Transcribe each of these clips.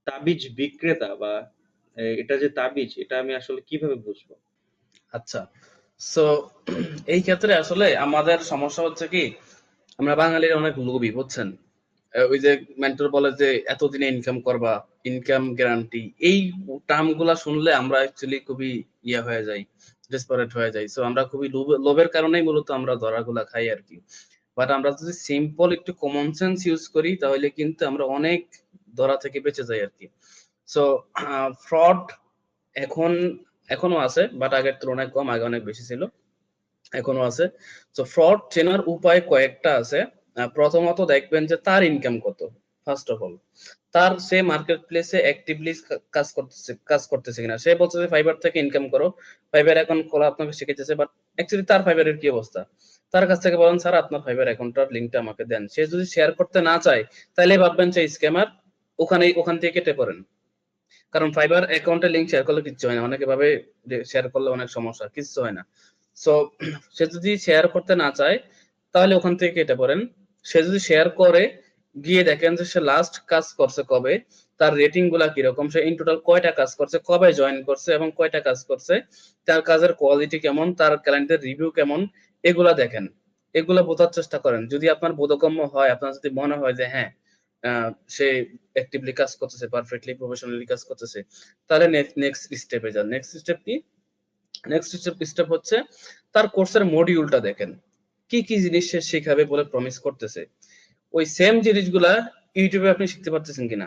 তাবিজ বিক্রেতা বা এটা যে তাবিজ, এটা আমি আসলে কিভাবে বুঝবো? আচ্ছা, সো এই ক্ষেত্রে আসলে আমাদের সমস্যা হচ্ছে কি, আমরা বাঙালির অনেক লোভী, বুঝছেন? ওই যে মেন্টর বলে যে এতদিনে ইনকাম করবা, ইনকাম গ্যারান্টি, এই টার্ম গুলা শুনলে আমরা অ্যাকচুয়ালি খুবই হয়ে যাই, ডেসপারেট হয়ে যাই। সো আমরা খুবই লোভের কারণেই মূলত আমরা ধরাগুলা খাই আর কি। বাট আমরা যদি সিম্পল একটু কমন সেন্স ইউজ করি তাহলে কিন্তু আমরা অনেক ধরা থেকে বেঁচে যাই আর কি। সো ফ্রড এখন এখনো আছে, বাট আগের তুলনায় কম, আগে অনেক বেশি ছিল, এখনো আছে। তো ফ্রড চেনার উপায় কয়েকটা আছে। প্রথমত দেখবেন যে তার ইনকাম কত, ফার্স্ট অফ অল। তার সে মার্কেট প্লেসে অ্যাক্টিভলি কাজ করতেছে কিনা। সে বলছে যে ফাইবার থেকে ইনকাম করো, ফাইবার অ্যাকাউন্ট খোলা আপনাকে শিখেছে, বাট অ্যাকচুয়ালি তার ফাইবারের কি অবস্থা? তার কাছ থেকে বলেন স্যার আপনার ফাইবার অ্যাকাউন্টটার লিঙ্কটা আমাকে দেন। সে যদি শেয়ার করতে না চায় তাহলে ভাববেন সে স্ক্যামার, ওখান থেকে কেটে পড়েন। কারণ ফাইবার অ্যাকাউন্টের লিংক শেয়ার করলে কিচ্ছু হয় না, অনেকে ভাবে যে শেয়ার করলে অনেক সমস্যা, কিচ্ছু হয় না। সো সে যদি শেয়ার করতে না চায় তাহলে ওখান থেকে কেটে পড়েন। সে যদি শেয়ার করে, গিয়ে দেখেন যে সে লাস্ট কাজ করছে কবে, তার রেটিং গুলা কিরকম, সে ইন টোটাল কয়টা কাজ করছে, কবে জয়েন করছে এবং কয়টা কাজ করছে, তার কাজের কোয়ালিটি কেমন, তার ক্লায়েন্টের রিভিউ কেমন, এগুলা দেখেন। এগুলা বোঝার চেষ্টা করেন। যদি আপনার বোধগম্য হয়, আপনার যদি মনে হয় যে হ্যাঁ সে অ্যাক্টিভলি কাজ করতেছে, পারফেক্টলি প্রফেশনালি কাজ করতেছে, তাহলে নেক্সট স্টেপে যান। নেক্সট স্টেপ কি? নেক্সট স্টেপ হচ্ছে তার কোর্সের মডিউলটা দেখেন, কি কি জিনিস সে শেখাবে বলে প্রমিস করতেছে। ওই সেম জিনিসগুলা ইউটিউবে আপনি শিখতে পারতেছেন কিনা,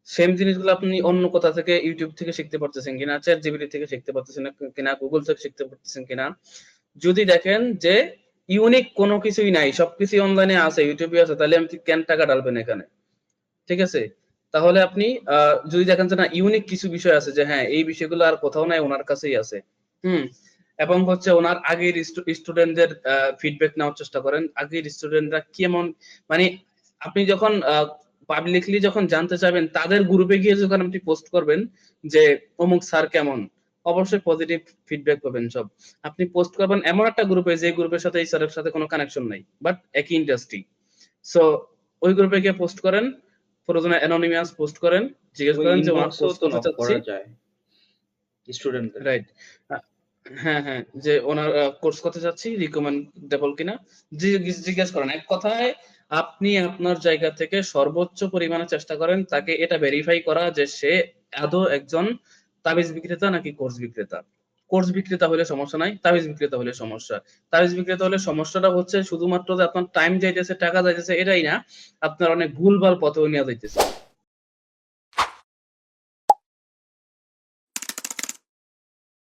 সেম জিনিসগুলো আপনি অন্য কোথা থেকে ইউটিউব থেকে শিখতে পারতেছেন কিনা, চ্যাট জিপিটি থেকে শিখতে পারতেছেন কিনা, গুগল থেকে শিখতে পারতেছেন কিনা। যদি দেখেন যে ইউনিক কোনো কিছুই নাই, সবকিছু অনলাইনে আছে, ইউটিউবে আছে, তাহলে আপনি কেন টাকা ঢালবেন এখানে? ঠিক আছে? তাহলে আপনি যদি দেখেন যে না ইউনিক কিছু বিষয় আছে, যে হ্যাঁ এই বিষয়গুলো আর কোথাও নাই, ওনার কাছেই আছে। হুম। এবং হচ্ছে ওনার আগের স্টুডেন্টদের ফিডব্যাক নেওয়ার চেষ্টা করেন, আগের স্টুডেন্টরা কেমন, মানে আপনি যখন পাবলিকলি যখন জানতে চাইবেন, তাদের গ্রুপে গিয়ে যখন আপনি পোস্ট করবেন যে অমুক স্যার কেমন, অবশ্যই পজিটিভ ফিডব্যাক পাবেন সব। আপনি পোস্ট করবেন এমন একটা গ্রুপে, যে গ্রুপের সাথে এই স্যারের সাথে কোনো কানেকশন নাই, বাট একই ইন্ডাস্ট্রি। সো ওই গ্রুপে গিয়ে পোস্ট করেন, প্রয়োজনে অ্যানোনিমাস পোস্ট করেন, জিজ্ঞেস ওই করেন যে ওনার ইনবক্সেও কোর্স তো করতে নক চাচ্ছি। করা যায় স্টুডেন্টদের। রাইট। হ্যাঁ, হ্যাঁ, যে ওনার কোর্স করতে চাচ্ছি, রিকমেন্ডেবল কিনা জিজ্ঞেস করেন। এক কথায় আপনি আপনার জায়গা থেকে সর্বোচ্চ পরিমাণে চেষ্টা করেন তাকে এটা ভেরিফাই করা যে সে আদৌ একজন তাবিজ বিক্রেতা নাকি কোর্স বিক্রেতা। কোর্স বিক্রেতা হলে সমস্যা নাই, তাবিজ বিক্রেতা হলে সমস্যা। তাবিজ বিক্রেতা হলে সমস্যাটা হচ্ছে শুধুমাত্র যে আপনার টাইম যাইতেছে, টাকা যাইতেছে, এটাই না, আপনার অনেক ভুলভাল পথেও নিয়ে যাইতেছে।